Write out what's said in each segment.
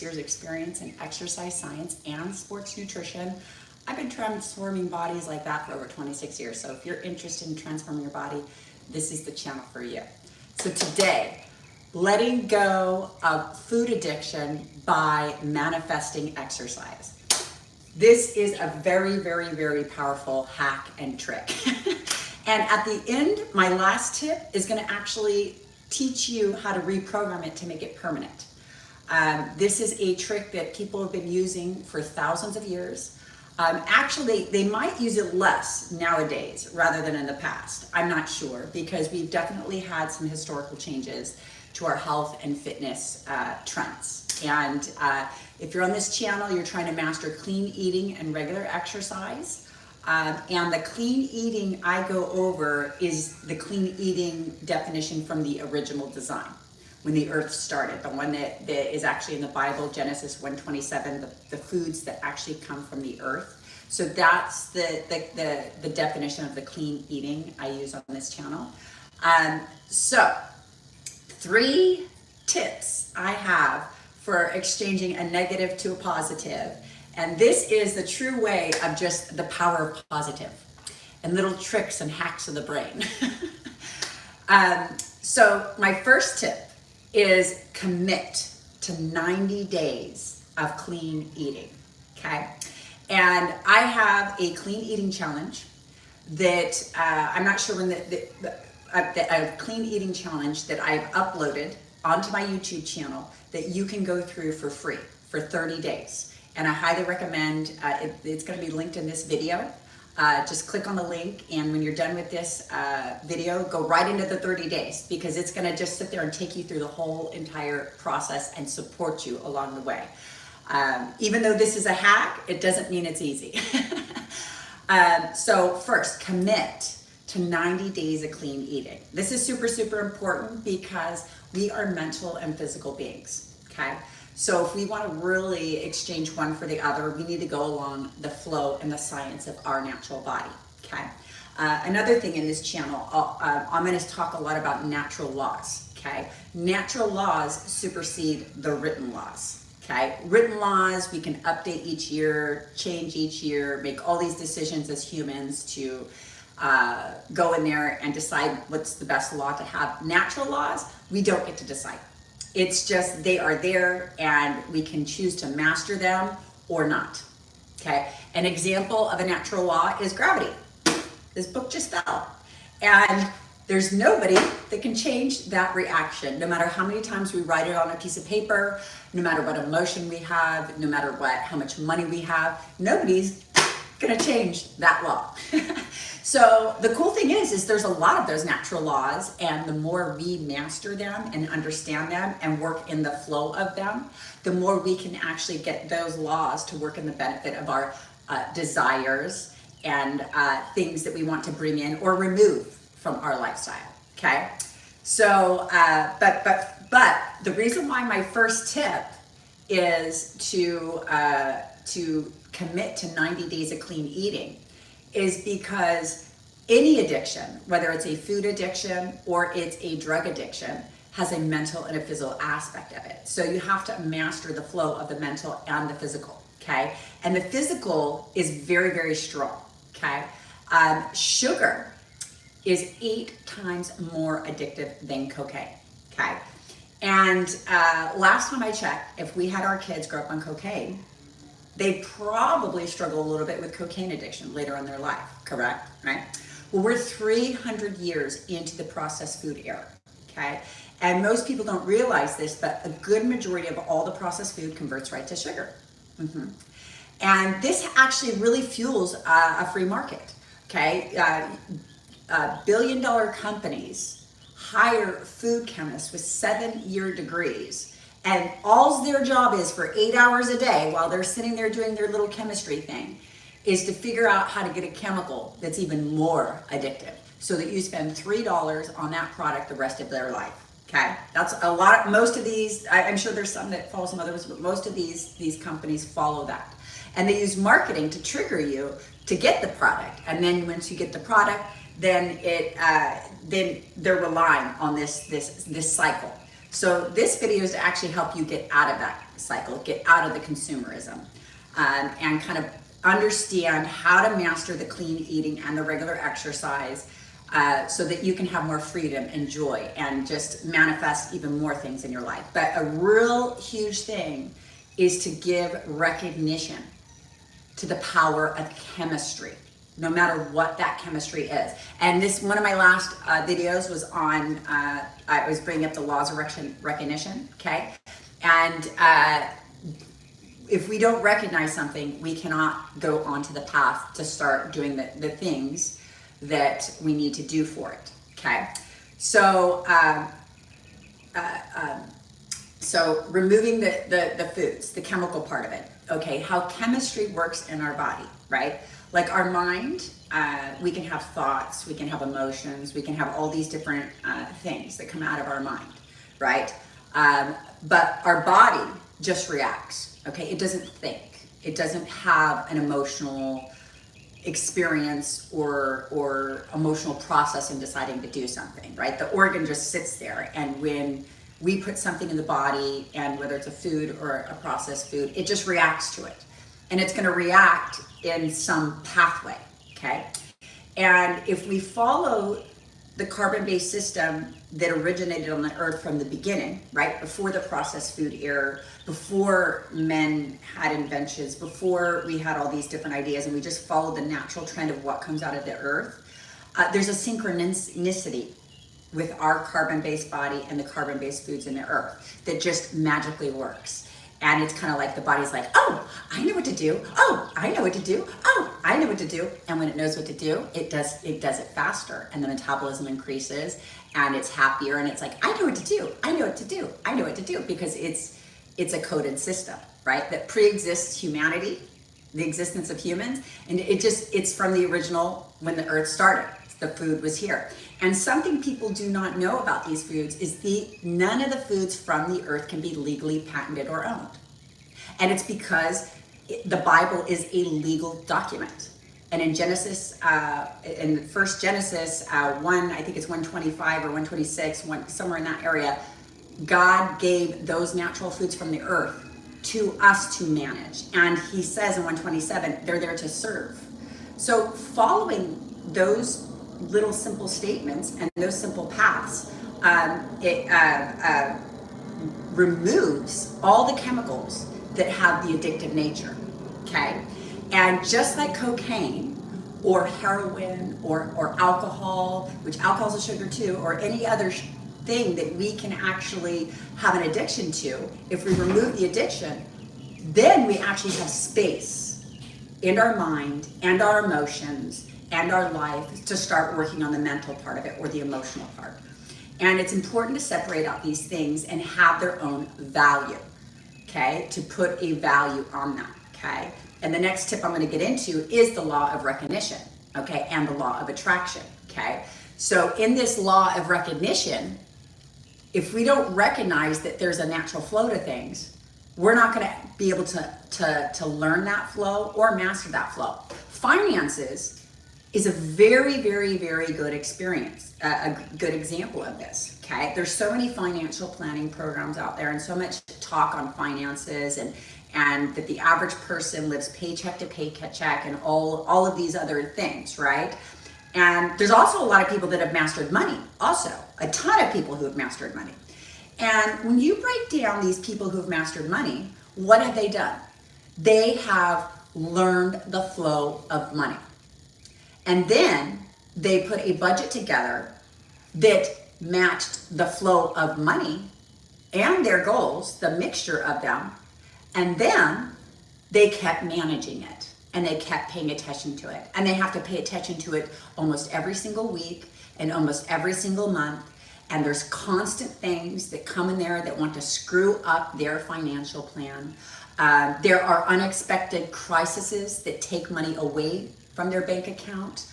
years experience in exercise science and sports nutrition. I've been transforming bodies like that for over 26 years. So if you're interested in transforming your body, this is the channel for you. So today, letting go of food addiction by manifesting exercise. This is a very, very, very powerful hack and trick. And at the end, my last tip is going to actually teach you how to reprogram it to make it permanent. This is a trick that people have been using for thousands of years. Actually, they might use it less nowadays rather than in the past. I'm not sure, because we've definitely had some historical changes to our health and fitness trends. And if you're on this channel, you're trying to master clean eating and regular exercise. And the clean eating I go over is the clean eating definition from the original design, when the earth started, the one that is actually in the Bible, Genesis 1:27, the foods that actually come from the earth. So that's the definition of the clean eating I use on this channel. So 3 tips I have for exchanging a negative to a positive. And this is the true way of just the power of positive and little tricks and hacks of the brain. So my first tip is commit to 90 days of clean eating, okay? And I have a clean eating challenge that I'm not sure when a clean eating challenge that I've uploaded onto my YouTube channel that you can go through for free for 30 days. And I highly recommend, it's gonna be linked in this video. Just click on the link, and when you're done with this video, go right into the 30 days, because it's gonna just sit there and take you through the whole entire process and support you along the way. Even though this is a hack, it doesn't mean it's easy. So first, commit to 90 days of clean eating. This is super, super important because we are mental and physical beings, okay? So if we want to really exchange one for the other, we need to go along the flow and the science of our natural body, okay? Another thing in this channel, I'm going to talk a lot about natural laws, okay? Natural laws supersede the written laws, okay? Written laws, we can update each year, change each year, make all these decisions as humans to go in there and decide what's the best law to have. Natural laws, we don't get to decide. It's just, they are there and we can choose to master them or not, okay? An example of a natural law is gravity. This book just fell. And there's nobody that can change that reaction, no matter how many times we write it on a piece of paper, no matter what emotion we have, no matter how much money we have, nobody's gonna change that law. So the cool thing is there's a lot of those natural laws, and the more we master them and understand them and work in the flow of them, the more we can actually get those laws to work in the benefit of our desires and things that we want to bring in or remove from our lifestyle, okay? So, but the reason why my first tip is to commit to 90 days of clean eating is because any addiction, whether it's a food addiction or it's a drug addiction, has a mental and a physical aspect of it. So you have to master the flow of the mental and the physical, okay? And the physical is very, very strong, okay? Sugar is 8 times more addictive than cocaine, okay? And last time I checked, if we had our kids grow up on cocaine, they probably struggle a little bit with cocaine addiction later in their life, correct, right? Well, we're 300 years into the processed food era, okay? And most people don't realize this, but a good majority of all the processed food converts right to sugar. And this actually really fuels a free market, okay? Billion-dollar companies hire food chemists with 7-year degrees, and all their job is for 8 hours a day while they're sitting there doing their little chemistry thing is to figure out how to get a chemical that's even more addictive so that you spend $3 on that product the rest of their life, okay? That's a lot. Most of these, I'm sure there's some that follow some others, but most of these companies follow that. And they use marketing to trigger you to get the product. And then once you get the product, then they're relying on this cycle. So this video is to actually help you get out of that cycle, get out of the consumerism, and kind of understand how to master the clean eating and the regular exercise, so that you can have more freedom and joy and just manifest even more things in your life. But a real huge thing is to give recognition to the power of chemistry, no matter what that chemistry is. And this, one of my last videos was on, I was bringing up the laws of recognition, okay? And if we don't recognize something, we cannot go onto the path to start doing the things that we need to do for it, okay? So, so removing the foods, the chemical part of it, okay? How chemistry works in our body, right? Like our mind, we can have thoughts, we can have emotions, we can have all these different things that come out of our mind, right? But our body just reacts, okay? It doesn't think. It doesn't have an emotional experience or emotional process in deciding to do something, right? The organ just sits there, and when we put something in the body, and whether it's a food or a processed food, it just reacts to it. And it's gonna react in some pathway, okay? And if we follow the carbon-based system that originated on the earth from the beginning, right? Before the processed food era, before men had inventions, before we had all these different ideas, and we just followed the natural trend of what comes out of the earth, there's a synchronicity with our carbon-based body and the carbon-based foods in the earth that just magically works. And it's kind of like the body's like, oh, I know what to do. Oh, I know what to do. Oh, I know what to do. And when it knows what to do, it does it faster. And the metabolism increases, and it's happier. And it's like, I know what to do. I know what to do. I know what to do, because it's a coded system, right? That pre-exists humanity, the existence of humans. And it's from the original, when the earth started. The food was here. And something people do not know about these foods is none of the foods from the earth can be legally patented or owned. And it's because the Bible is a legal document. And in Genesis, in first Genesis 1, I think it's 125 or 126, somewhere in that area, God gave those natural foods from the earth to us to manage. And he says in 127, they're there to serve. So following those little simple statements and those simple paths, it removes all the chemicals that have the addictive nature, okay? And just like cocaine or heroin or alcohol, which alcohol is a sugar too, or any other thing that we can actually have an addiction to, if we remove the addiction, then we actually have space in our mind and our emotions and our life to start working on the mental part of it, or the emotional part. And it's important to separate out these things and have their own value, okay? To put a value on them, okay? And the next tip I'm gonna get into is the law of recognition, okay? And the law of attraction, okay? So in this law of recognition, if we don't recognize that there's a natural flow to things, we're not gonna be able to learn that flow or master that flow. Finances is a very, very, very good experience, a good example of this, okay? There's so many financial planning programs out there, and so much talk on finances, and that the average person lives paycheck to paycheck and all of these other things, right? And there's also a lot of people that have mastered money, also, a ton of people who have mastered money. And when you break down these people who have mastered money, what have they done? They have learned the flow of money. And then they put a budget together that matched the flow of money and their goals, the mixture of them. And then they kept managing it, and they kept paying attention to it. And they have to pay attention to it almost every single week and almost every single month. And there's constant things that come in there that want to screw up their financial plan. There are unexpected crises that take money away from their bank account.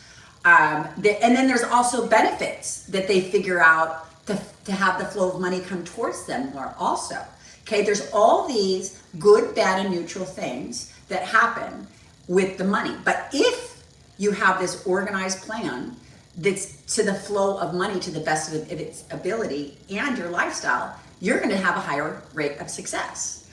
And then there's also benefits that they figure out to have the flow of money come towards them more also. Okay, there's all these good, bad, and neutral things that happen with the money. But if you have this organized plan that's to the flow of money to the best of its ability and your lifestyle, you're gonna have a higher rate of success.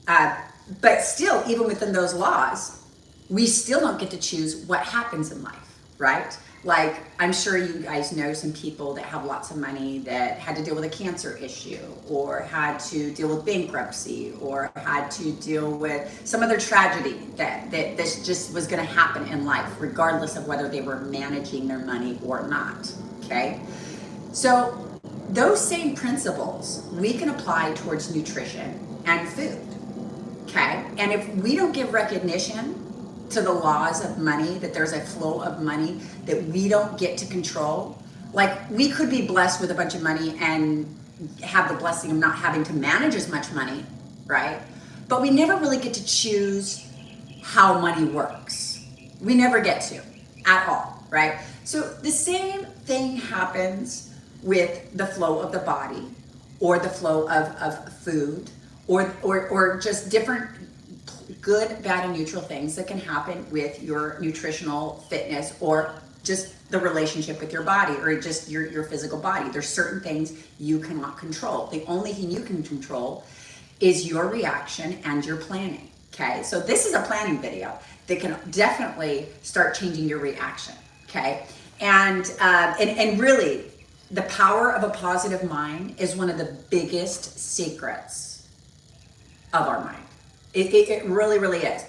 But still, even within those laws, we still don't get to choose what happens in life, right? Like, I'm sure you guys know some people that have lots of money that had to deal with a cancer issue, or had to deal with bankruptcy, or had to deal with some other tragedy that this just was going to happen in life, regardless of whether they were managing their money or not, okay? So those same principles we can apply towards nutrition and food, okay? And if we don't give recognition to the laws of money, that there's a flow of money that we don't get to control, like, we could be blessed with a bunch of money and have the blessing of not having to manage as much money, right? But we never really get to choose how money works. We never get to at all, right? So the same thing happens with the flow of the body, or the flow of food, or just different good, bad, and neutral things that can happen with your nutritional fitness, or just the relationship with your body, or just your physical body. There's certain things you cannot control. The only thing you can control is your reaction and your planning, okay? So this is a planning video that can definitely start changing your reaction, okay? And really, the power of a positive mind is one of the biggest secrets of our mind. It really, really is.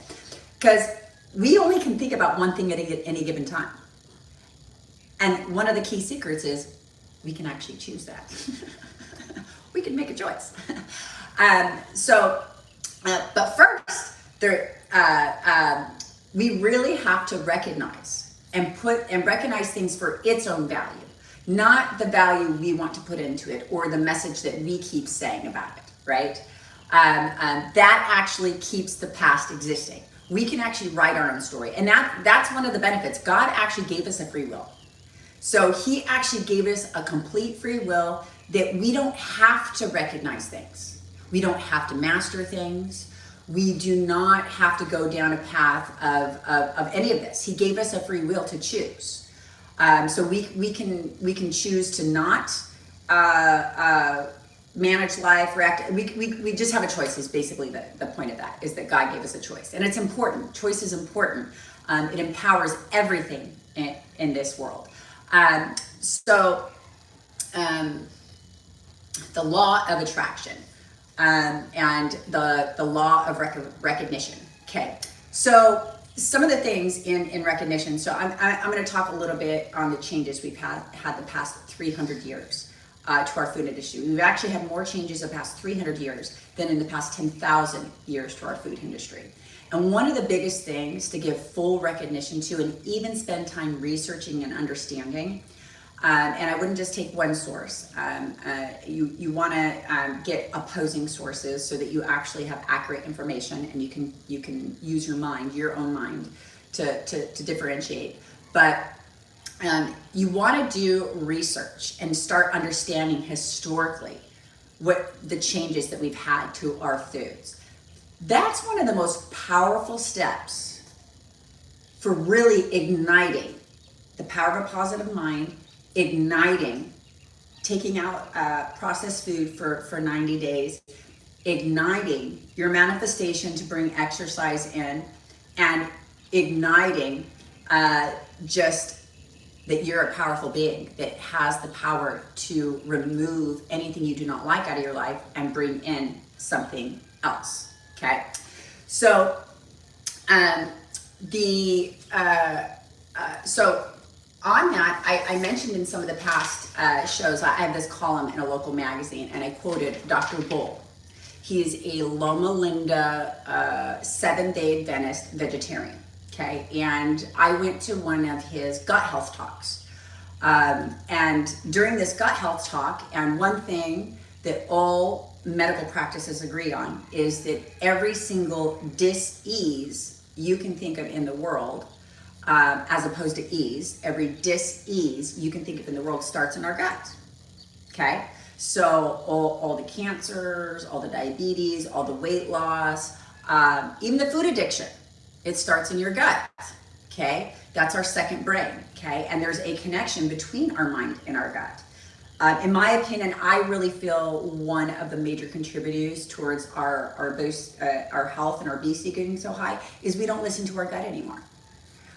Because we only can think about one thing at any given time. And one of the key secrets is we can actually choose that. We can make a choice. But first, we really have to recognize and recognize things for its own value, not the value we want to put into it, or the message that we keep saying about it, right? That actually keeps the past existing. We can actually write our own story. And that's one of the benefits. God actually gave us a free will. So he actually gave us a complete free will that we don't have to recognize things. We don't have to master things. We do not have to go down a path of any of this. He gave us a free will to choose. So we can choose to not manage life, react. We just have a choice, is basically the point of that, is that God gave us a choice. And it's important. Choice is important. It empowers everything in this world. The law of attraction, and the law of recognition. Okay, so some of the things in recognition. So I'm going to talk a little bit on the changes we've had the past 300 years. To our food industry. We've actually had more changes the past 300 years than in the past 10,000 years to our food industry. And one of the biggest things to give full recognition to, and even spend time researching and understanding, and I wouldn't just take one source. You want to get opposing sources so that you actually have accurate information, and you can use your mind, your own mind, to differentiate. But you want to do research and start understanding historically what the changes that we've had to our foods. That's one of the most powerful steps for really igniting the power of a positive mind, igniting taking out processed food for 90 days, igniting your manifestation to bring exercise in, and igniting just that you're a powerful being that has the power to remove anything you do not like out of your life and bring in something else, okay? So, so on that, I mentioned in some of the past shows, I have this column in a local magazine, and I quoted Dr. Bull. He's a Loma Linda Seventh-day Adventist vegetarian. Okay, and I went to one of his gut health talks. And during this gut health talk, and one thing that all medical practices agree on is that every single dis-ease you can think of in the world, as opposed to ease, every dis-ease you can think of in the world starts in our gut. Okay, so all the cancers, all the diabetes, all the weight loss, even the food addiction, it starts in your gut, okay? That's our second brain, okay? And there's a connection between our mind and our gut. In my opinion, I really feel one of the major contributors towards our health and our obesity getting so high is we don't listen to our gut anymore.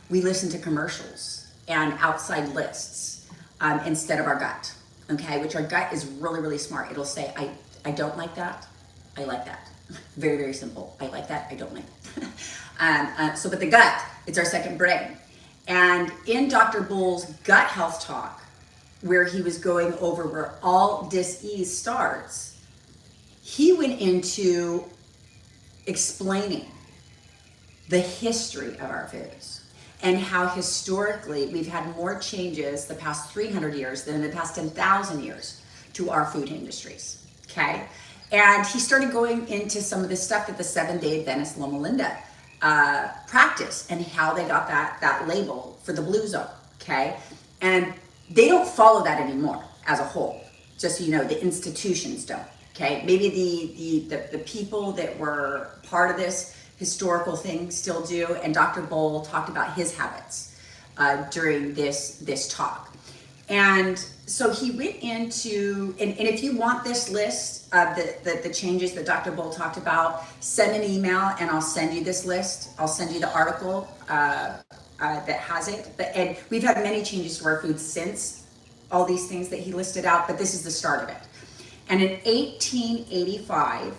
We listen to commercials and outside lists instead of our gut, okay? Which our gut is really, really smart. It'll say, I don't like that, I like that. Very, very simple. I like that, I don't like that. But the gut, it's our second brain. And in Dr. Bull's gut health talk, where he was going over where all dis-ease starts, he went into explaining the history of our foods and how historically we've had more changes the past 300 years than the past 10,000 years to our food industries, okay? And he started going into some of the stuff that the Seventh-day Adventist Loma Linda practice and how they got that label for the blue zone, okay? And they don't follow that anymore as a whole, just so you know, the institutions don't, okay? Maybe the people that were part of this historical thing still do, and Dr. Bull talked about his habits during this talk. And so he went into, and if you want this list of the changes that Dr. Bull talked about, send an email and I'll send you this list. I'll send you the article that has it. And we've had many changes to our food since all these things that he listed out, but this is the start of it. And in 1885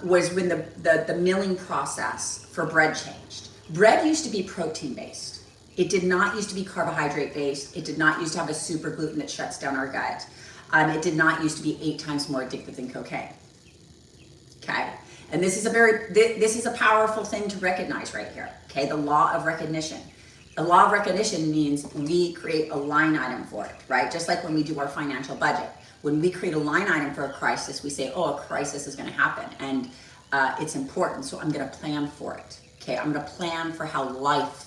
was when the milling process for bread changed. Bread used to be protein-based. It did not used to be carbohydrate-based. It did not used to have a super gluten that shuts down our gut. It did not used to be 8 times more addictive than cocaine. Okay? And this is a powerful thing to recognize right here, okay? The law of recognition. The law of recognition means we create a line item for it, right? Just like when we do our financial budget. When we create a line item for a crisis, we say, oh, a crisis is gonna happen and it's important, so I'm gonna plan for it, okay? I'm gonna plan for how life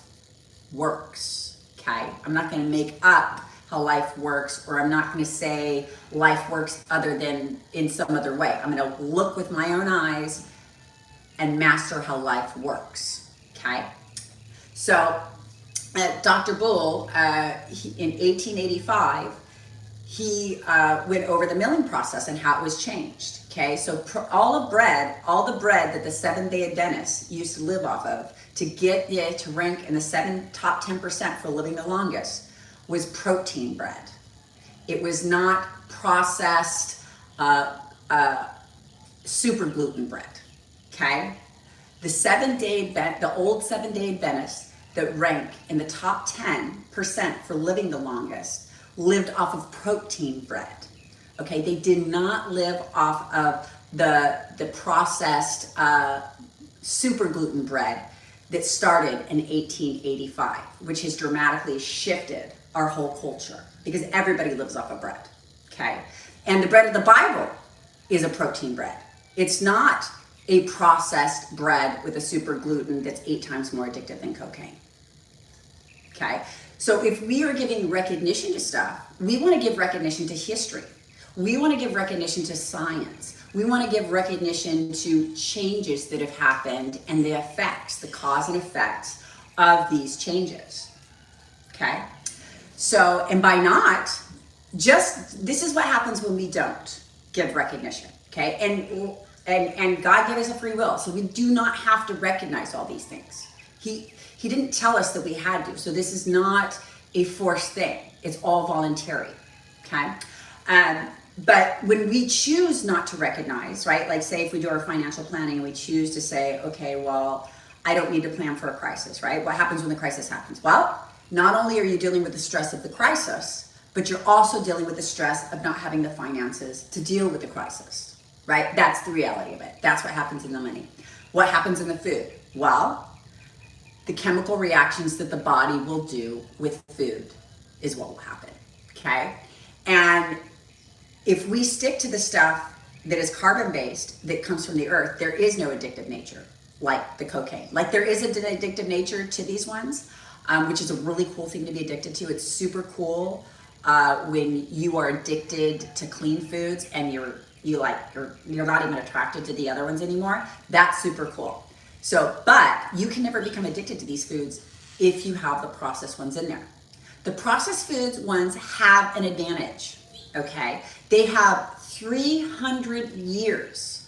works, okay? I'm not gonna make up how life works, or I'm not gonna say life works other than in some other way. I'm gonna look with my own eyes and master how life works, okay? So Dr. Bull, in 1885, he went over the milling process and how it was changed, okay? So all the bread that the Seventh-day Adventists used to live off of to get it to rank in the top 10% for living the longest was protein bread. It was not processed super gluten bread, okay? The old Seventh-day Adventists that rank in the top 10% for living the longest lived off of protein bread, okay? They did not live off of the processed super gluten bread that started in 1885, which has dramatically shifted our whole culture because everybody lives off of bread, okay? And the bread of the Bible is a protein bread. It's not a processed bread with a super gluten that's 8 times more addictive than cocaine, okay? So if we are giving recognition to stuff, we want to give recognition to history. We want to give recognition to science. We want to give recognition to changes that have happened and the effects, the cause and effects of these changes, okay? So, and by not, this is what happens when we don't give recognition, okay? And God gave us a free will, so we do not have to recognize all these things. He didn't tell us that we had to, so this is not a forced thing. It's all voluntary, okay? But when we choose not to recognize, right? Like say if we do our financial planning and we choose to say, okay, well, I don't need to plan for a crisis, right? What happens when the crisis happens? Well, not only are you dealing with the stress of the crisis, but you're also dealing with the stress of not having the finances to deal with the crisis, right? That's the reality of it. That's what happens in the money. What happens in the food? Well, the chemical reactions that the body will do with food is what will happen, okay? And if we stick to the stuff that is carbon-based, that comes from the earth, there is no addictive nature like the cocaine. Like there is an addictive nature to these ones, which is a really cool thing to be addicted to. It's super cool when you are addicted to clean foods and you're not even attracted to the other ones anymore. That's super cool. So, but you can never become addicted to these foods if you have the processed ones in there. The processed foods ones have an advantage, okay? They have 300 years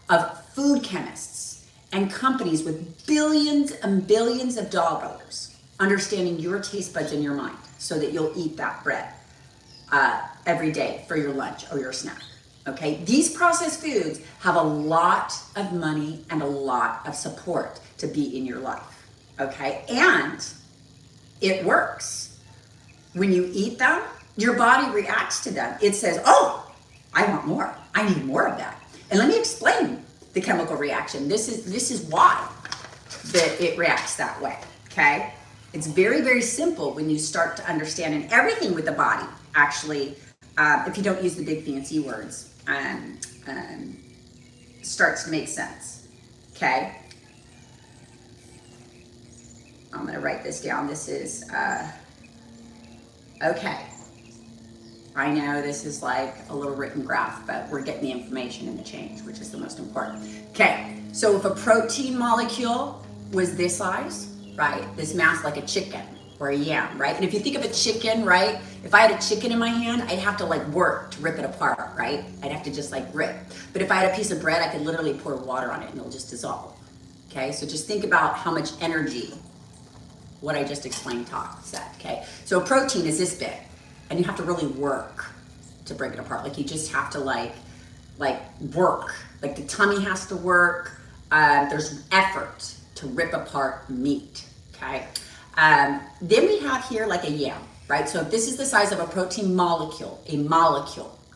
of food chemists and companies with billions and billions of dollars understanding your taste buds in your mind so that you'll eat that bread every day for your lunch or your snack. Okay, these processed foods have a lot of money and a lot of support to be in your life. Okay, and it works. When you eat them, your body reacts to them. It says, oh, I want more. I need more of that. And let me explain the chemical reaction. This is why that it reacts that way. Okay, it's very, very simple when you start to understand, and everything with the body actually, if you don't use the big fancy words, starts to make sense. Okay, I'm going to write this down. This is okay. I know this is like a little written graph, but we're getting the information in the change, which is the most important. Okay, so if a protein molecule was this size, right, this mass, like a chicken or a yam, right? And if you think of a chicken, right, if I had a chicken in my hand, I'd have to like work to rip it apart, right? I'd have to just like rip. But if I had a piece of bread, I could literally pour water on it and it'll just dissolve. Okay, so just think about how much energy what I just explained said, okay? So a protein is this big, and you have to really work to break it apart. Like you just have to like work. Like the tummy has to work. There's effort to rip apart meat, okay? Then we have here like a yam, right? So if this is the size of a protein molecule,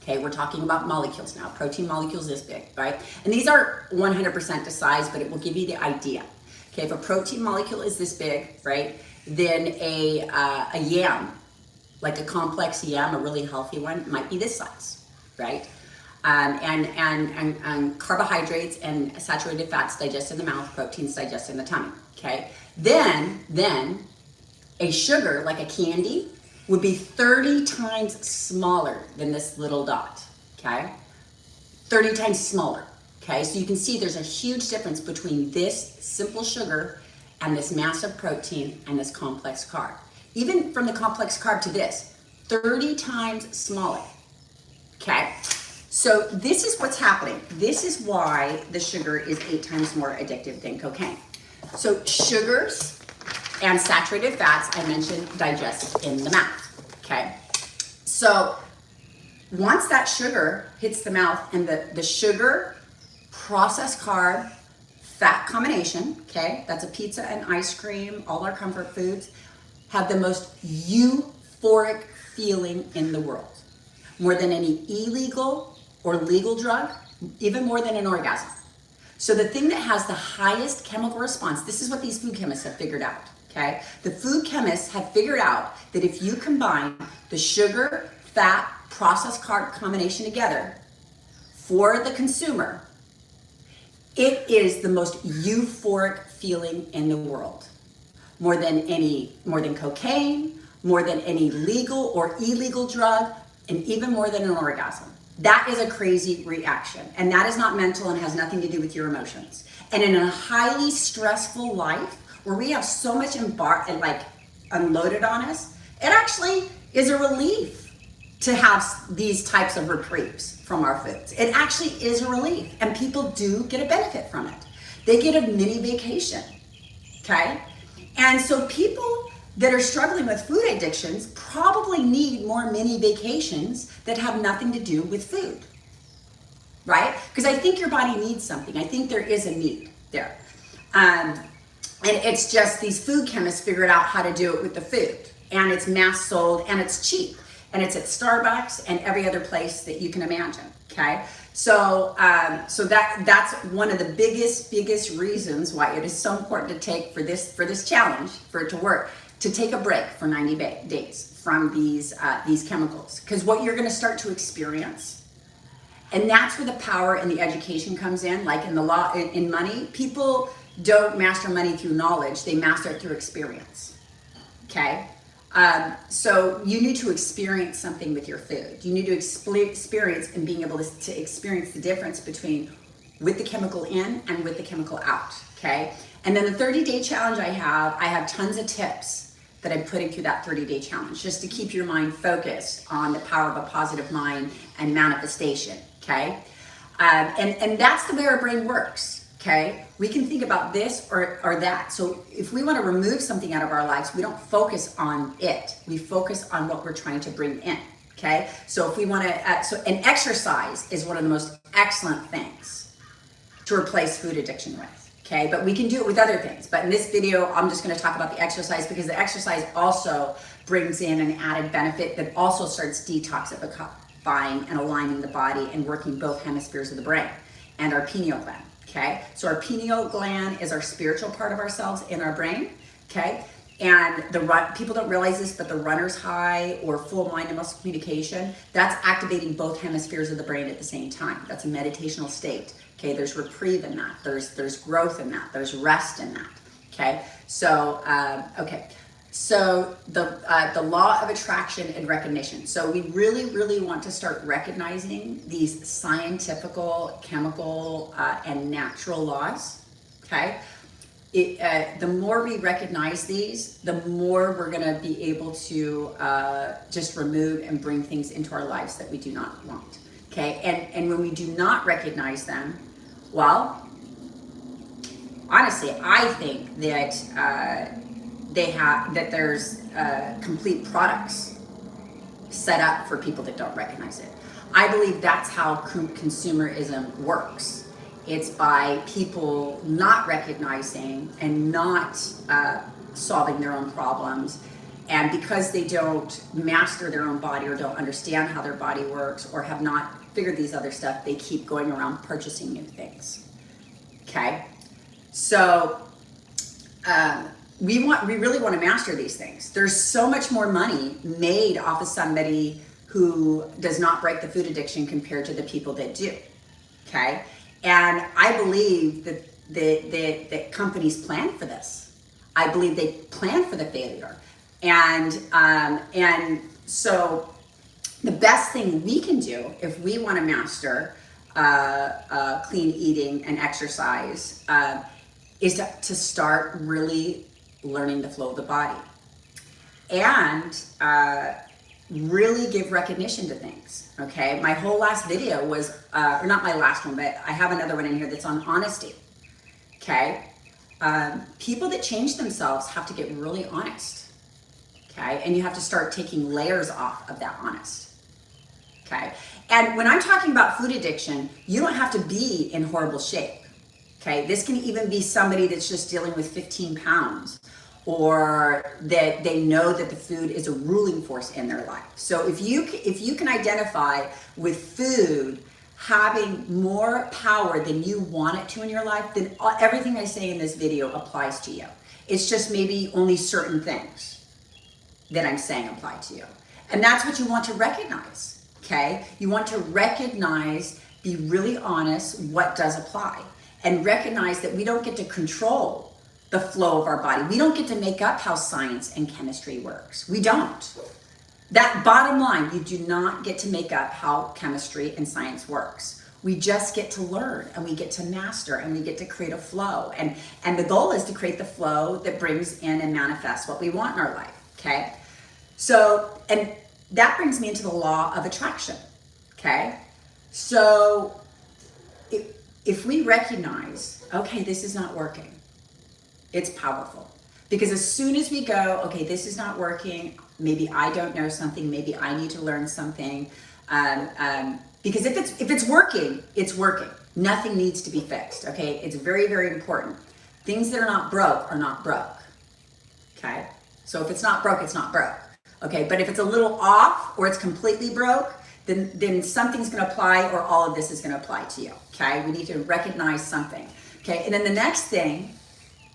okay? We're talking about molecules now. Protein molecules this big, right? And these are 100% the size, but it will give you the idea. Okay, if a protein molecule is this big, right? Then a yam, like a complex yam, a really healthy one, might be this size, right? And carbohydrates and saturated fats digest in the mouth, proteins digest in the tummy, okay? Then a sugar, like a candy, would be 30 times smaller than this little dot, okay? 30 times smaller, okay? So you can see there's a huge difference between this simple sugar and this massive protein and this complex carb. Even from the complex carb to this, 30 times smaller, okay? So this is what's happening. This is why the sugar is 8 times more addictive than cocaine. So sugars and saturated fats, I mentioned, digest in the mouth, okay? So once that sugar hits the mouth and the sugar, processed carb, fat combination, okay? That's a pizza and ice cream, all our comfort foods, have the most euphoric feeling in the world. More than any illegal or legal drug, even more than an orgasm. So the thing that has the highest chemical response, this is what these food chemists have figured out, okay? The food chemists have figured out that if you combine the sugar, fat, processed carb combination together for the consumer, it is the most euphoric feeling in the world. More than cocaine, more than any legal or illegal drug, and even more than an orgasm. That is a crazy reaction. And that is not mental and has nothing to do with your emotions. And in a highly stressful life where we have so much unloaded on us, it actually is a relief to have these types of reprieves from our foods. It actually is a relief, and people do get a benefit from it. They get a mini vacation, okay? And so people that are struggling with food addictions probably need more mini vacations that have nothing to do with food, right? Because I think your body needs something. I think there is a need there. And it's just these food chemists figured out how to do it with the food, and it's mass sold, and it's cheap. And it's at Starbucks and every other place that you can imagine, okay? So that's one of the biggest reasons why it is so important to take for this challenge, for it to work, to take a break for 90 days from these chemicals. Because what you're gonna start to experience, and that's where the power and the education comes in, like in the law, in money, people don't master money through knowledge, they master it through experience, okay? So you need to experience something with your food. You need to experience and being able to experience the difference between with the chemical in and with the chemical out, okay? And then the 30-day challenge I have tons of tips that I'm putting through that 30-day challenge, just to keep your mind focused on the power of a positive mind and manifestation, okay? And that's the way our brain works, okay? We can think about this or that. So if we want to remove something out of our lives, we don't focus on it. We focus on what we're trying to bring in, okay? So if we want to, and exercise is one of the most excellent things to replace food addiction with. Okay, but we can do it with other things. But in this video, I'm just going to talk about the exercise, because the exercise also brings in an added benefit that also starts detoxifying and aligning the body and working both hemispheres of the brain and our pineal gland. Okay, so our pineal gland is our spiritual part of ourselves in our brain. Okay, and people don't realize this, but the runner's high or full mind and muscle communication, that's activating both hemispheres of the brain at the same time. That's a meditational state. Okay, there's reprieve in that. There's growth in that. There's rest in that. Okay, so so the law of attraction and recognition. So we really want to start recognizing these scientific, chemical, and natural laws. Okay, the more we recognize these, the more we're going to be able to just remove and bring things into our lives that we do not want. Okay, and when we do not recognize them, well, honestly, I think that there's complete products set up for people that don't recognize it. I believe that's how consumerism works. It's by people not recognizing and not solving their own problems. And because they don't master their own body or don't understand how their body works or have not figured these other stuff, they keep going around purchasing new things. Okay? So we really want to master these things. There's so much more money made off of somebody who does not break the food addiction compared to the people that do. Okay? And I believe that companies plan for this. I believe they plan for the failure. And so the best thing we can do if we want to master clean eating and exercise is to start really learning the flow of the body and really give recognition to things. Okay, my whole last video was, or not my last one, but I have another one in here that's on honesty. Okay, people that change themselves have to get really honest. Okay, and you have to start taking layers off of that honest. Okay, and when I'm talking about food addiction, you don't have to be in horrible shape. Okay, this can even be somebody that's just dealing with 15 pounds, or that they know that the food is a ruling force in their life. So if you can identify with food having more power than you want it to in your life, then everything I say in this video applies to you. It's just maybe only certain things that I'm saying apply to you. And that's what you want to recognize, okay? You want to recognize, be really honest, what does apply. And recognize that we don't get to control the flow of our body. We don't get to make up how science and chemistry works. We don't. That bottom line, you do not get to make up how chemistry and science works. We just get to learn, and we get to master, and we get to create a flow. And the goal is to create the flow that brings in and manifests what we want in our life, okay? So, and that brings me into the law of attraction, okay? So, if we recognize, okay, this is not working, it's powerful. Because as soon as we go, okay, this is not working, maybe I don't know something, maybe I need to learn something. Because if it's working, it's working. Nothing needs to be fixed, okay? It's very, very important. Things that are not broke are not broke, okay? So if it's not broke, it's not broke, okay? But if it's a little off or it's completely broke, then something's gonna apply, or all of this is gonna apply to you, okay? We need to recognize something, okay? And then the next thing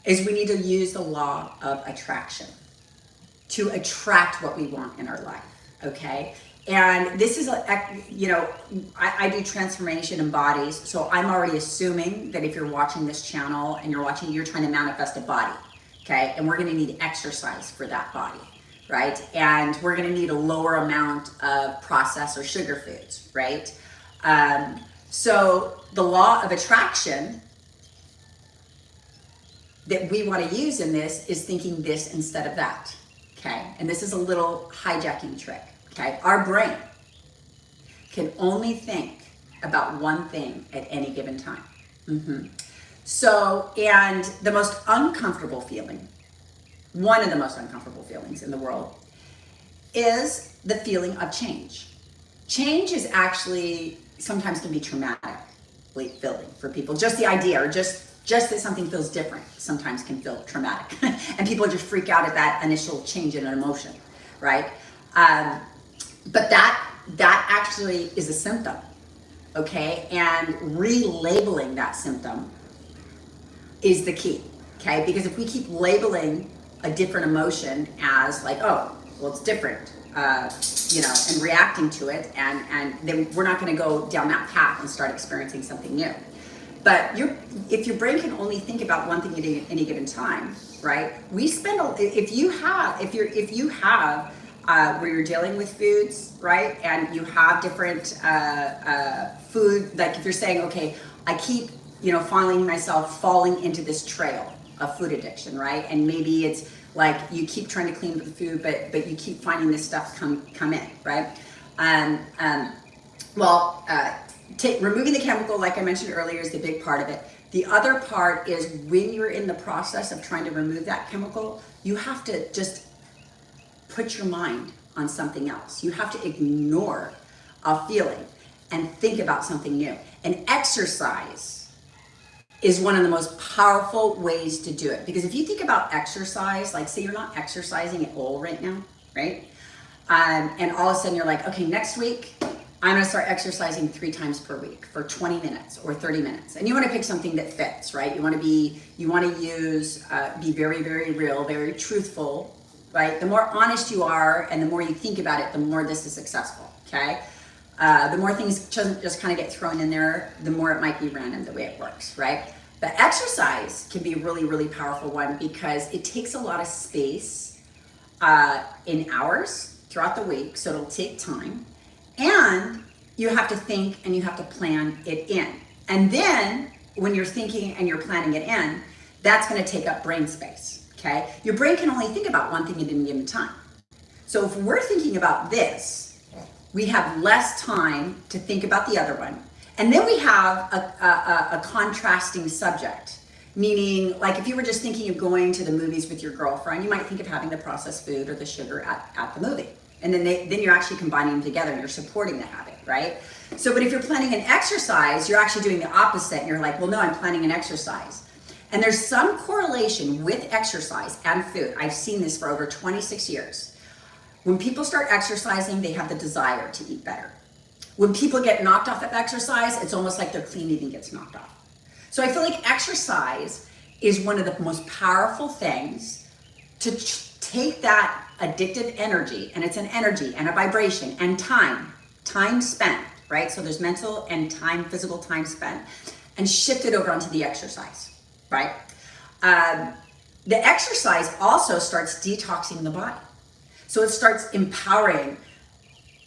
is we need to use the law of attraction to attract what we want in our life, okay? And this is, I do transformation in bodies, so I'm already assuming that if you're watching this channel and you're trying to manifest a body, okay? And we're gonna need exercise for that body, right? And we're gonna need a lower amount of processed or sugar foods, right? So the law of attraction that we want to use in this is thinking this instead of that, okay? And this is a little hijacking trick, okay? Our brain can only think about one thing at any given time. So, and the most uncomfortable feeling, one of the most uncomfortable feelings in the world, is the feeling of change. Change is actually sometimes can be traumatic feeling for people. Just the idea, or just that something feels different, sometimes can feel traumatic, and people just freak out at that initial change in an emotion, right? But that actually is a symptom, okay? And relabeling that symptom is the key, okay? Because if we keep labeling a different emotion as like, oh, well, it's different, and reacting to it, and then we're not going to go down that path and start experiencing something new. But if your brain can only think about one thing at any given time, right? We spend if you have where you're dealing with foods, right, and you have different food, like if you're saying, okay, I keep finding myself falling into this trail of food addiction, right? And maybe it's like you keep trying to clean up the food, but you keep finding this stuff come in, right? Removing the chemical, like I mentioned earlier, is the big part of it. The other part is when you're in the process of trying to remove that chemical, you have to just put your mind on something else. You have to ignore a feeling and think about something new. And exercise is one of the most powerful ways to do it. Because if you think about exercise, like say you're not exercising at all right now, right? And all of a sudden you're like, okay, next week, I'm gonna start exercising 3 times per week for 20 minutes or 30 minutes. And you wanna pick something that fits, right? You wanna be very, very real, very truthful, right? The more honest you are and the more you think about it, the more this is successful, okay? The more things just kind of get thrown in there, the more it might be random the way it works, right? But exercise can be a really, really powerful one because it takes a lot of space in hours throughout the week, so it'll take time. And you have to think and you have to plan it in. And then when you're thinking and you're planning it in, that's going to take up brain space, okay? Your brain can only think about one thing at any given time. So if we're thinking about this, we have less time to think about the other one. And then we have a contrasting subject, meaning like if you were just thinking of going to the movies with your girlfriend, you might think of having the processed food or the sugar at the movie. And then you're actually combining them together and you're supporting the habit, right? So, but if you're planning an exercise, you're actually doing the opposite. And you're like, well, no, I'm planning an exercise. And there's some correlation with exercise and food. I've seen this for over 26 years. When people start exercising, they have the desire to eat better. When people get knocked off of exercise, it's almost like their clean eating gets knocked off. So I feel like exercise is one of the most powerful things to take that addictive energy, and it's an energy and a vibration and time spent, right? So there's mental and time, physical time spent, and shift it over onto the exercise, right? The exercise also starts detoxing the body. So it starts empowering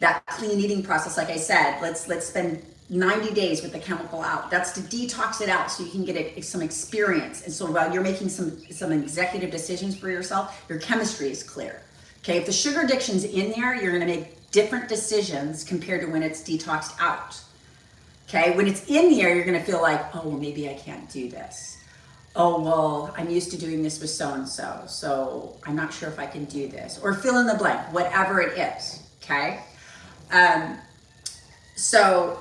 that clean eating process. Like I said, let's spend 90 days with the chemical out. That's to detox it out so you can get some experience. And so while you're making some executive decisions for yourself, your chemistry is clear. Okay, if the sugar addiction's in there, you're gonna make different decisions compared to when it's detoxed out. Okay, when it's in there, you're gonna feel like, oh, well, maybe I can't do this. Oh, well, I'm used to doing this with so-and-so, so I'm not sure if I can do this. Or fill in the blank, whatever it is, okay? So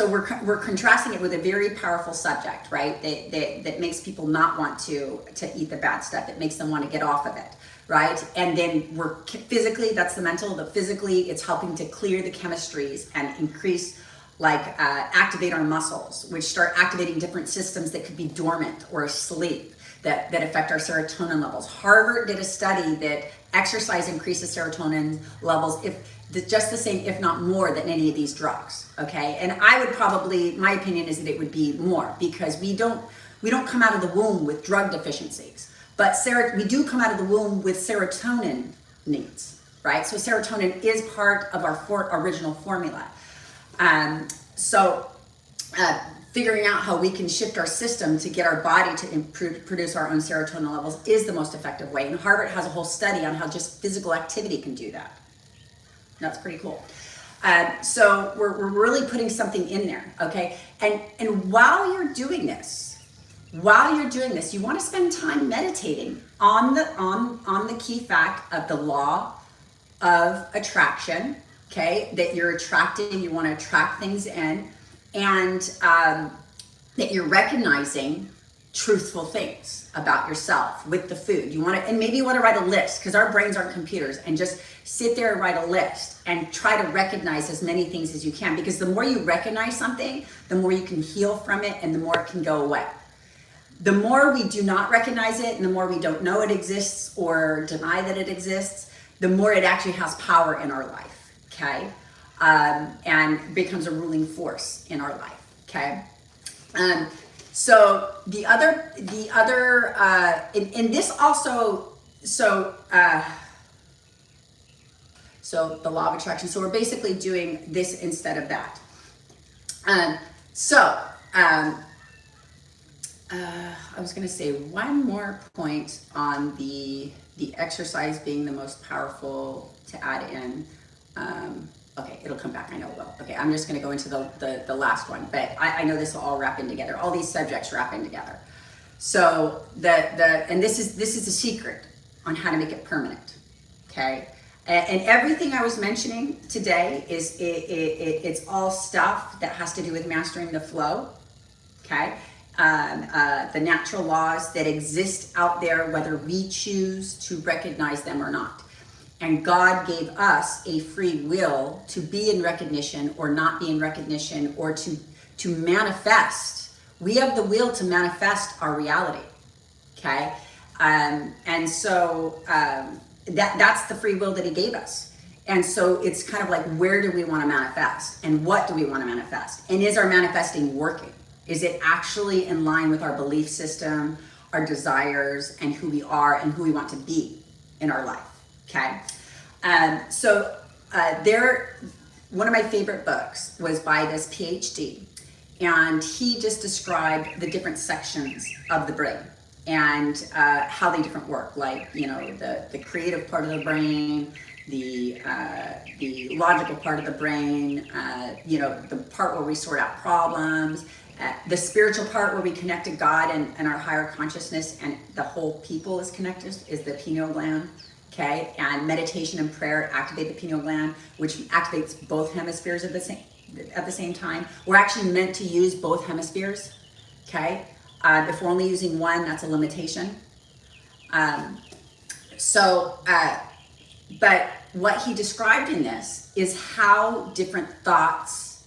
we're contrasting it with a very powerful subject, right? That makes people not want to eat the bad stuff. It makes them want to get off of it, right? And then we're physically, that's the mental, the physically, it's helping to clear the chemistries and increase, activate our muscles, which start activating different systems that could be dormant or asleep that affect our serotonin levels. Harvard did a study that exercise increases serotonin levels just the same, if not more, than any of these drugs, okay? And I would probably, my opinion is that it would be more because we don't come out of the womb with drug deficiencies, but we do come out of the womb with serotonin needs, right? So serotonin is part of our original formula. figuring out how we can shift our system to get our body to produce our own serotonin levels is the most effective way. And Harvard has a whole study on how just physical activity can do that. That's pretty cool. So we're really putting something in there, okay? And while you're doing this, you want to spend time meditating on the key fact of the law of attraction, okay? That you're attracting, you want to attract things in, and that you're recognizing truthful things about yourself with the food. And maybe you want to write a list, because our brains aren't computers, and just sit there and write a list and try to recognize as many things as you can, because the more you recognize something, the more you can heal from it and the more it can go away. The more we do not recognize it and the more we don't know it exists or deny that it exists, the more it actually has power in our life, okay? And becomes a ruling force in our life, okay? So the other, and this also, so the law of attraction. So we're basically doing this instead of that. I was going to say one more point on the exercise being the most powerful to add in. Okay, it'll come back. I know it will. Okay, I'm just going to go into the last one, but I know this will all wrap in together. All these subjects wrap in together. So and this is the secret on how to make it permanent. Okay, and everything I was mentioning today it's all stuff that has to do with mastering the flow. Okay. The natural laws that exist out there, whether we choose to recognize them or not. And God gave us a free will to be in recognition or not be in recognition, or to manifest. We have the will to manifest our reality, okay? And so that's the free will that he gave us. And so it's kind of like, where do we want to manifest? And what do we want to manifest? And is our manifesting working? Is it actually in line with our belief system, our desires, and who we are and who we want to be in our life? Okay. One of my favorite books was by this PhD, and he just described the different sections of the brain and how they different work, like, the creative part of the brain, the logical part of the brain, the part where we sort out problems, the spiritual part where we connect to God and our higher consciousness, and the whole people is connected, is the pineal gland. Okay, and meditation and prayer activate the pineal gland, which activates both hemispheres at the same time. We're actually meant to use both hemispheres. Okay, if we're only using one, that's a limitation. But what he described in this is how different thoughts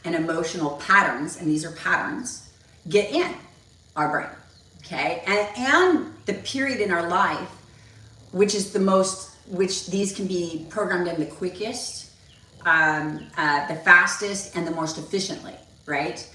and emotional patterns, and these are patterns, get in our brain. Okay, and the period in our life which these can be programmed in the quickest, the fastest, and the most efficiently, right?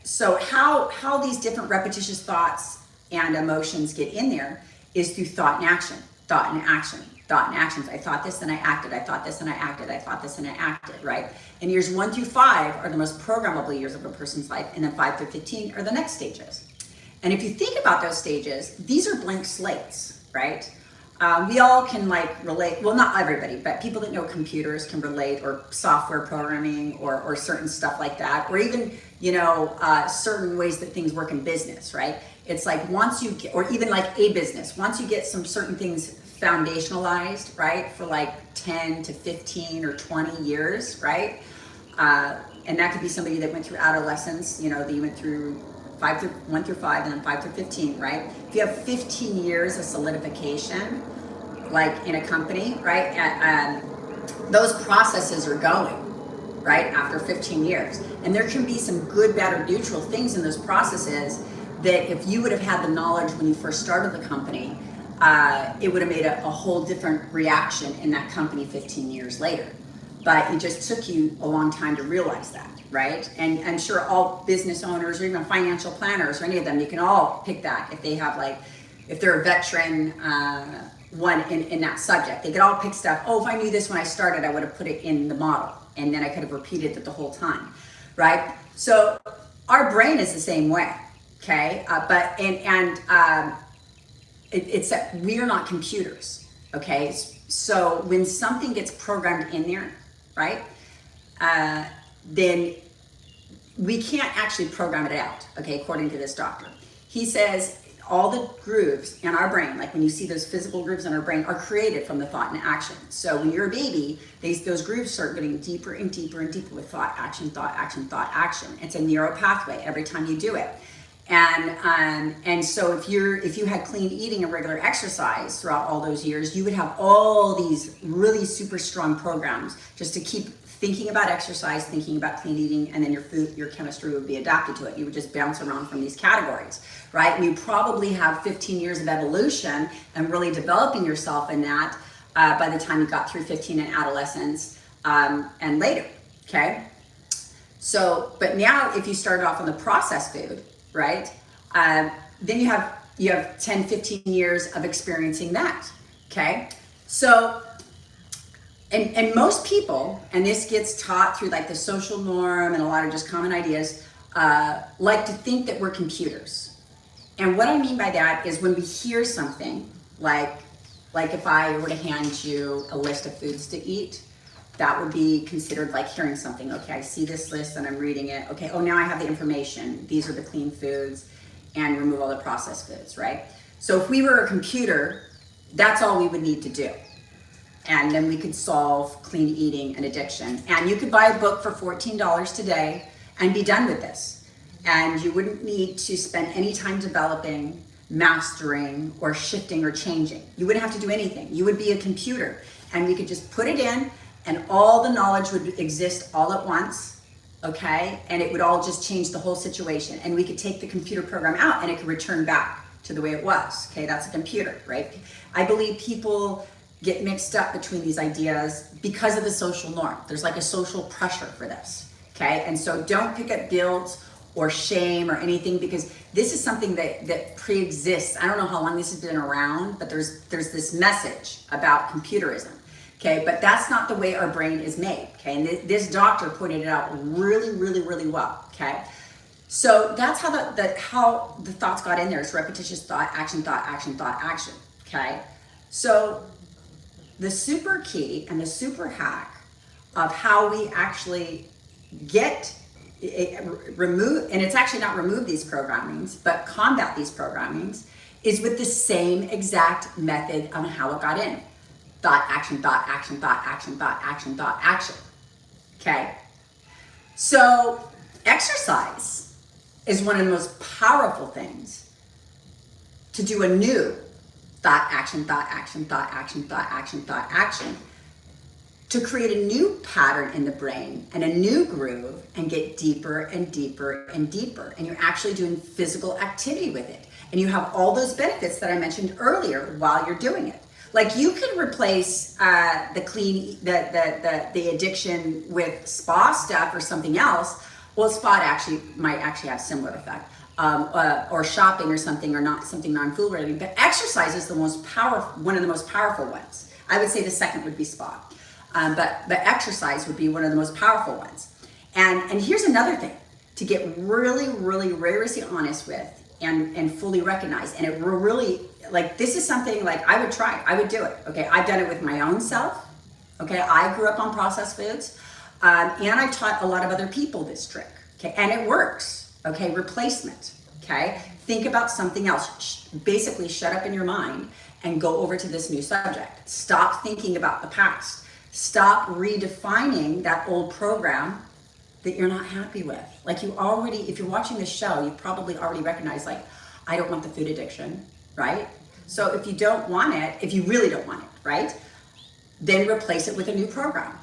So how these different repetitious thoughts and emotions get in there is through thought and action, thought and action, thought and actions. I thought this, then I acted. I thought this, and I acted. I thought this, and I acted, right? And years 1 through 5 are the most programmable years of a person's life, and then 5 through 15 are the next stages. And if you think about those stages, these are blank slates. Right? We all can relate, well, not everybody, but people that know computers can relate, or software programming, or certain stuff like that, or even, certain ways that things work in business, right? It's like once you get, or even like a business, once you get some certain things foundationalized, right, for like 10 to 15 or 20 years, right? And that could be somebody that went through adolescence, that you went through 1 through 5, and then 5 through 15, right? If you have 15 years of solidification, like in a company, right? Those processes are going, right? After 15 years. And there can be some good, bad, or neutral things in those processes that if you would have had the knowledge when you first started the company, it would have made a whole different reaction in that company 15 years later. But it just took you a long time to realize that, right? And I'm sure all business owners, or even financial planners, or any of them, you can all pick that if they have if they're a veteran one in that subject. They could all pick stuff. Oh, if I knew this when I started, I would have put it in the model, and then I could have repeated it the whole time, right? So Our brain is the same way, okay? It's that we are not computers, okay? So when something gets programmed in there, right, then we can't actually program it out, okay, according to this doctor. He says all the grooves in our brain, like when you see those physical grooves in our brain, are created from the thought and action. So when you're a baby, those grooves start getting deeper and deeper and deeper with thought, action, thought, action, thought, action. It's a neural pathway every time you do it. And so if you had clean eating and regular exercise throughout all those years, you would have all these really super strong programs just to keep thinking about exercise, thinking about clean eating, and then your food, your chemistry would be adapted to it. You would just bounce around from these categories, right? And you probably have 15 years of evolution and really developing yourself in that by the time you got through 15 and adolescence and later, okay? So, but now if you started off on the processed food, right? Then you have 10, 15 years of experiencing that, okay? So, and most people, and this gets taught through like the social norm and a lot of just common ideas, like to think that we're computers. And what I mean by that is when we hear something, like if I were to hand you a list of foods to eat, that would be considered like hearing something. Okay, I see this list and I'm reading it. Okay, oh, now I have the information. These are the clean foods and remove all the processed foods, right? So if we were a computer, that's all we would need to do. And then we could solve clean eating and addiction. And you could buy a book for $14 today and be done with this. And you wouldn't need to spend any time developing, mastering, or shifting or changing. You wouldn't have to do anything. You would be a computer and we could just put it in and all the knowledge would exist all at once, okay? And it would all just change the whole situation. And we could take the computer program out and it could return back to the way it was, okay? That's a computer, right? I believe people get mixed up between these ideas because of the social norm. There's like a social pressure for this, okay? And so don't pick up guilt or shame or anything because this is something that pre-exists. I don't know how long this has been around, but there's this message about computerism. Okay, but that's not the way our brain is made, okay? And this doctor pointed it out really, really, really well, okay? So that's how the thoughts got in there. It's repetitious thought, action, thought, action, thought, action, okay? So the super key and the super hack of how we actually remove, and it's actually not remove these programmings, but combat these programmings, is with the same exact method on how it got in. Thought, action, thought, action, thought, action, thought, action, thought, action. Okay? So, exercise is one of the most powerful things to do a new thought, action, thought, action, thought, action, thought, action, thought, action. To create a new pattern in the brain and a new groove and get deeper and deeper and deeper. And you're actually doing physical activity with it. And you have all those benefits that I mentioned earlier while you're doing it. Like you can replace the addiction with spa stuff or something else. Well, spa might have similar effect, or shopping or something, or not something non-food related. But exercise is one of the most powerful ones. I would say the second would be spa, but exercise would be one of the most powerful ones. And here's another thing to get really, really rigorously honest with and fully recognize. And it really, like, this is something like I would try, I would do it. Okay, I've done it with my own self. Okay, I grew up on processed foods, and I taught a lot of other people this trick. Okay, and it works. Okay, replacement. Okay, think about something else. Basically, shut up in your mind and go over to this new subject. Stop thinking about the past. Stop redefining that old program that you're not happy with. Like you already, if you're watching this show, you probably already recognize, like, I don't want the food addiction, right? So if you don't want it, if you really don't want it, right? Then replace it with a new program,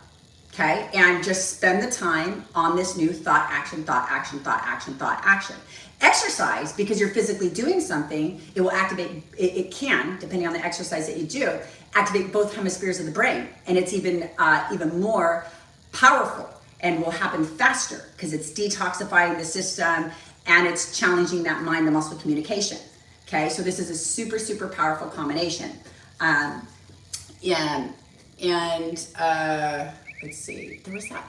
okay? And just spend the time on this new thought, action, thought, action, thought, action, thought, action. Exercise, because you're physically doing something, it will activate, it can, depending on the exercise that you do, activate both hemispheres of the brain. And it's even more powerful and will happen faster because it's detoxifying the system and it's challenging that mind to muscle communication. Okay, so this is a super, super powerful combination. let's see,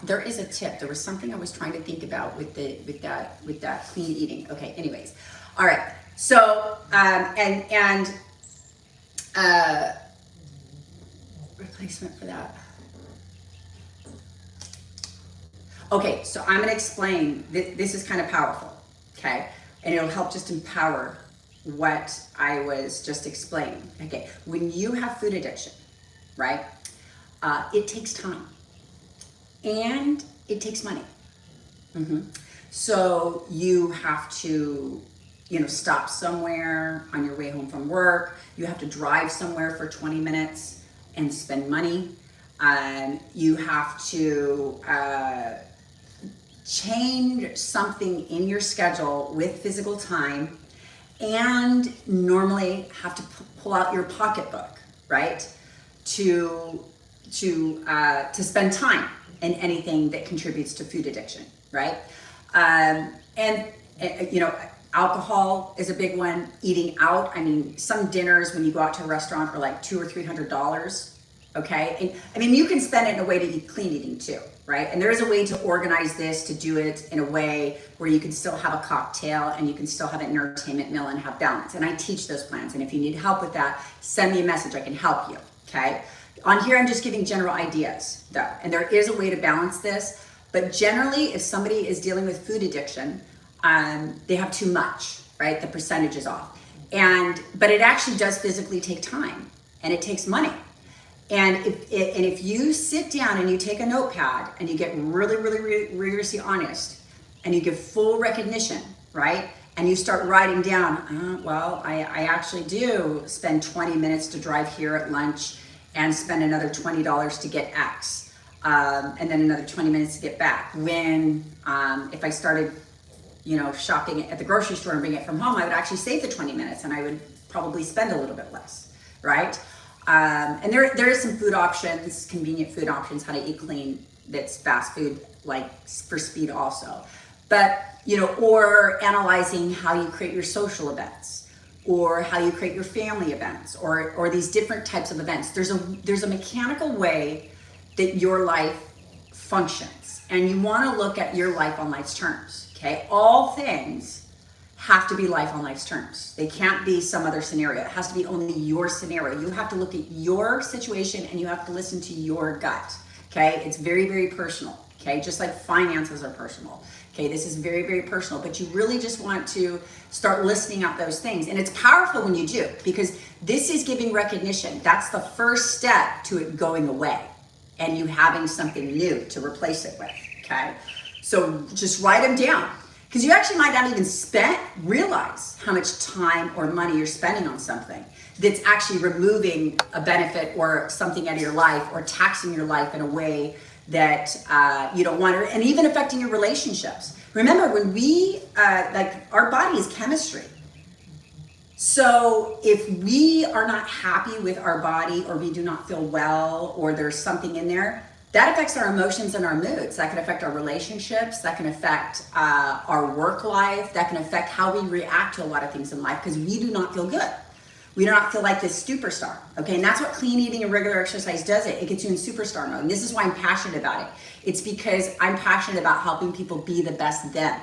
there is a tip. There was something I was trying to think about with that clean eating. Okay, anyways. All right. So, replacement for that. Okay, so I'm gonna explain, this is kind of powerful, okay? And it'll help just empower what I was just explaining. Okay, when you have food addiction, right? It takes time and it takes money. So you have to, stop somewhere on your way home from work. You have to drive somewhere for 20 minutes and spend money. You have to change something in your schedule with physical time, and normally have to pull out your pocketbook, right? To spend time in anything that contributes to food addiction, right? Alcohol is a big one. Eating out. I mean, some dinners when you go out to a restaurant are like $200 or $300. Okay, and I mean, you can spend it in a way to eat clean eating too, right? And there is a way to organize this, to do it in a way where you can still have a cocktail and you can still have an entertainment meal and have balance. And I teach those plans. And if you need help with that, send me a message. I can help you. Okay. On here, I'm just giving general ideas though, and there is a way to balance this. But generally, if somebody is dealing with food addiction, they have too much, right? The percentage is off, but it actually does physically take time and it takes money. And if you sit down and you take a notepad and you get really, really, really rigorously honest and you give full recognition, right? And you start writing down, I actually do spend 20 minutes to drive here at lunch and spend another $20 to get X, and then another 20 minutes to get back. When, if I started, shopping at the grocery store and bring it from home, I would actually save the 20 minutes and I would probably spend a little bit less, right? And there is some food options, convenient food options, how to eat clean, that's fast food, like for speed also. But, or analyzing how you create your social events, or how you create your family events, or these different types of events. There's a mechanical way that your life functions, and you want to look at your life on life's terms, okay? All things have to be life on life's terms. They can't be some other scenario. It has to be only your scenario. You have to look at your situation and you have to listen to your gut, okay? It's very, very personal, okay? Just like finances are personal, okay? This is very, very personal, but you really just want to start listing out those things. And it's powerful when you do, because this is giving recognition. That's the first step to it going away and you having something new to replace it with, okay? So just write them down. Because you actually might not even realize how much time or money you're spending on something that's actually removing a benefit or something out of your life, or taxing your life in a way that you don't want, and even affecting your relationships. Remember, when we, our body is chemistry. So if we are not happy with our body, or we do not feel well, or there's something in there, that affects our emotions and our moods. That can affect our relationships. That can affect our work life. That can affect how we react to a lot of things in life, because we do not feel good. We do not feel like this superstar, okay? And that's what clean eating and regular exercise does. It gets you in superstar mode. And this is why I'm passionate about it. It's because I'm passionate about helping people be the best them.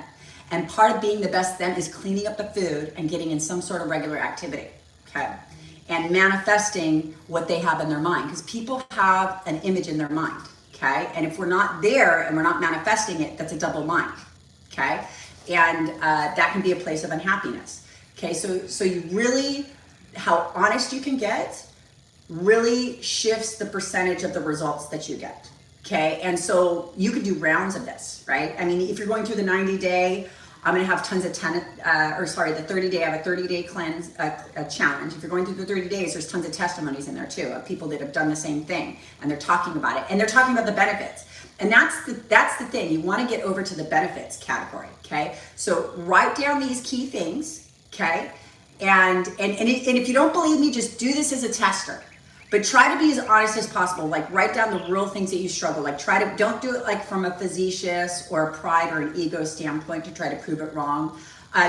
And part of being the best them is cleaning up the food and getting in some sort of regular activity, okay? And manifesting what they have in their mind, because people have an image in their mind. Okay, and if we're not there and we're not manifesting it, that's a double mind. Okay, and that can be a place of unhappiness. Okay, so you really, how honest you can get really shifts the percentage of the results that you get. Okay, and so you could do rounds of this, right? I mean, if you're going through the 90-day, I'm going to have tons of the 30-day. I have a 30-day cleanse challenge. If you're going through the 30 days, there's tons of testimonies in there too of people that have done the same thing, and they're talking about it, and they're talking about the benefits. And that's the thing. You want to get over to the benefits category. Okay, so write down these key things. Okay, and if you don't believe me, just do this as a tester. But try to be as honest as possible. Like, write down the real things that you struggle. Like, don't do it like from a facetious or a pride or an ego standpoint to try to prove it wrong.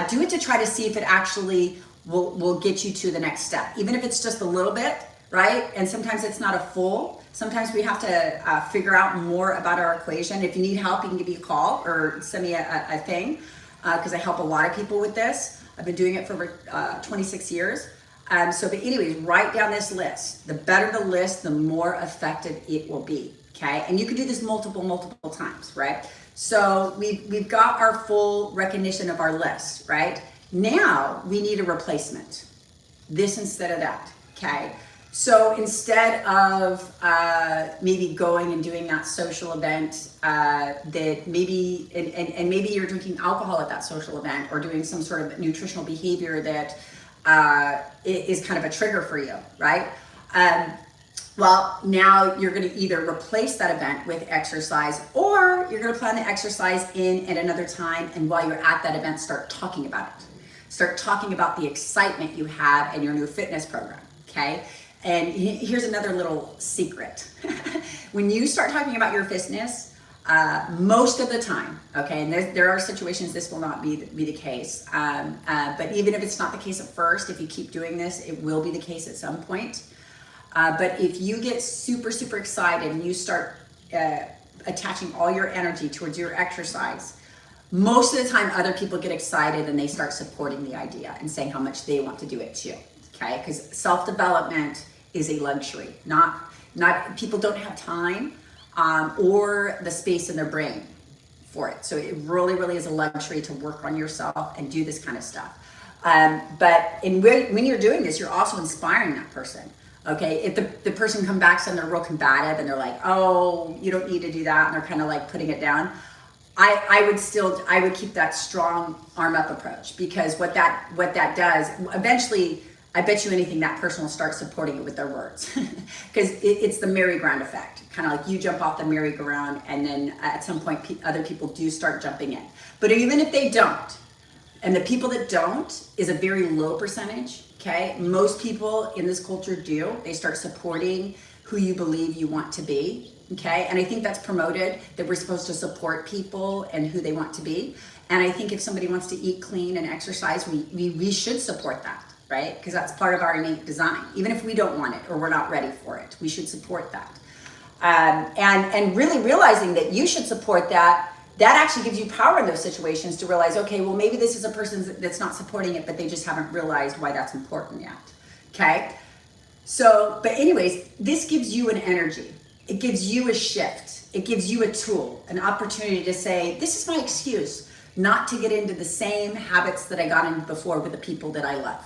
Do it to try to see if it actually will get you to the next step. Even if it's just a little bit, right? And sometimes it's not a full. Sometimes we have to figure out more about our equation. If you need help, you can give me a call or send me a thing, because I help a lot of people with this. I've been doing it for over 26 years. But anyways, write down this list. The better the list, the more effective it will be, okay? And you can do this multiple times, right? So we've got our full recognition of our list, right? Now we need a replacement. This instead of that, okay? So instead of maybe going and doing that social event that maybe, and maybe you're drinking alcohol at that social event or doing some sort of nutritional behavior that is kind of a trigger for you, right? Well, now you're going to either replace that event with exercise, or you're going to plan the exercise in at another time, and while you're at that event, start talking about it. Start talking about the excitement you have in your new fitness program, okay? And here's another little secret. When you start talking about your fitness, most of the time, okay, and there are situations this will not be the case, but even if it's not the case at first, if you keep doing this, it will be the case at some point. But if you get super excited and you start attaching all your energy towards your exercise, most of the time other people get excited and they start supporting the idea and saying how much they want to do it too, okay? Because self-development is a luxury. Not people don't have time or the space in their brain for it. So it really is a luxury to work on yourself and do this kind of stuff. But when you're doing this, you're also inspiring that person. Okay, if the person comes back and they're real combative and they're like, oh, you don't need to do that, and they're kind of like putting it down, I would keep that strong arm up approach, because what that does, eventually, I bet you anything that person will start supporting it with their words, because it's the merry-go-round effect. Kind of like you jump off the merry-go-round, and then at some point other people do start jumping in. But even if they don't, and the people that don't is a very low percentage, okay? Most people in this culture do. They start supporting who you believe you want to be, okay? And I think that's promoted, that we're supposed to support people and who they want to be. And I think if somebody wants to eat clean and exercise, we should support that, right? Because that's part of our innate design. Even if we don't want it or we're not ready for it, we should support that. And really realizing that you should support that, that actually gives you power in those situations to realize, okay, well, maybe this is a person that's not supporting it, but they just haven't realized why that's important yet, okay? So, but anyways, this gives you an energy. It gives you a shift. It gives you a tool, an opportunity to say, this is my excuse not to get into the same habits that I got in before with the people that I love.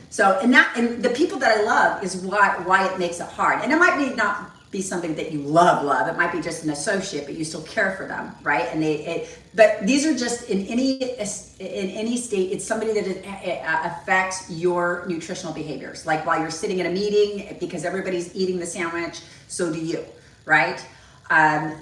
So, and the people that I love is why it makes it hard. And it might not be something that you love. It might be just an associate, but you still care for them, right? And but these are just in any state. It's somebody that affects your nutritional behaviors. Like while you're sitting in a meeting, because everybody's eating the sandwich, so do you, right?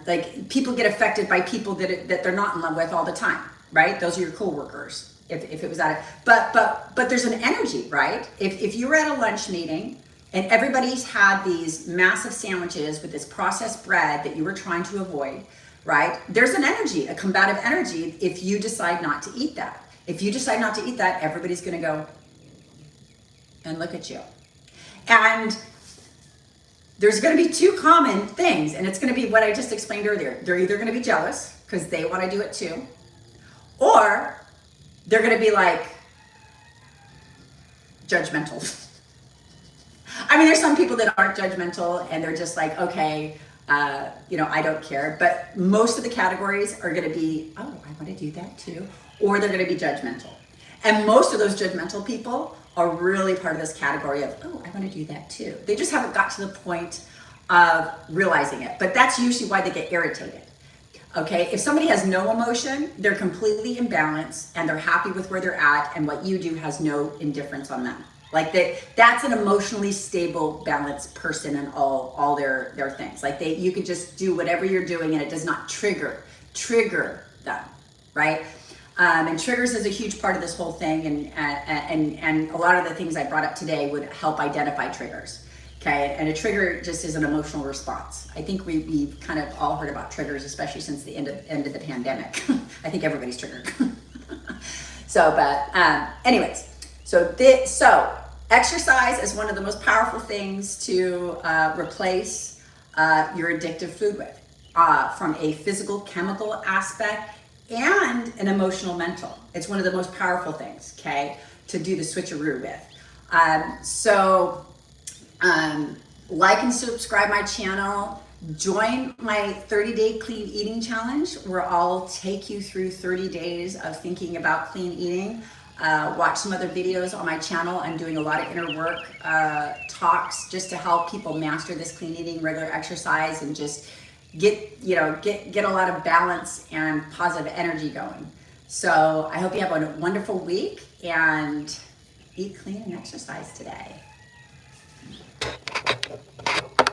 Like people get affected by people that they're not in love with all the time, right? Those are your coworkers. If it was at but there's an energy, right? If you were at a lunch meeting and everybody's had these massive sandwiches with this processed bread that you were trying to avoid, right? There's an energy, a combative energy, if you decide not to eat that. If you decide not to eat that, everybody's gonna go and look at you. And there's gonna be two common things, and it's gonna be what I just explained earlier. They're either gonna be jealous, because they wanna do it too, or they're gonna be like, judgmental. I mean, there's some people that aren't judgmental and they're just like, okay, I don't care. But most of the categories are gonna be, oh, I wanna do that too. Or they're gonna be judgmental. And most of those judgmental people are really part of this category of, oh, I wanna do that too. They just haven't got to the point of realizing it. But that's usually why they get irritated. Okay, if somebody has no emotion, they're completely imbalanced and they're happy with where they're at, and what you do has no indifference on them. Like that's an emotionally stable, balanced person in all their things. Like you could just do whatever you're doing and it does not trigger them, right? And triggers is a huge part of this whole thing, and a lot of the things I brought up today would help identify triggers. Okay, and a trigger just is an emotional response. I think we've kind of all heard about triggers, especially since the end of the pandemic. I think everybody's triggered. Anyways, so Exercise is one of the most powerful things to replace your addictive food with, from a physical, chemical aspect and an emotional, mental. It's one of the most powerful things, okay, to do the switcheroo with. Like and subscribe my channel. Join my 30-day clean eating challenge, where I'll take you through 30 days of thinking about clean eating. Watch some other videos on my channel. I'm doing a lot of inner work talks just to help people master this clean eating, regular exercise, and just get a lot of balance and positive energy going. So I hope you have a wonderful week and eat clean and exercise today.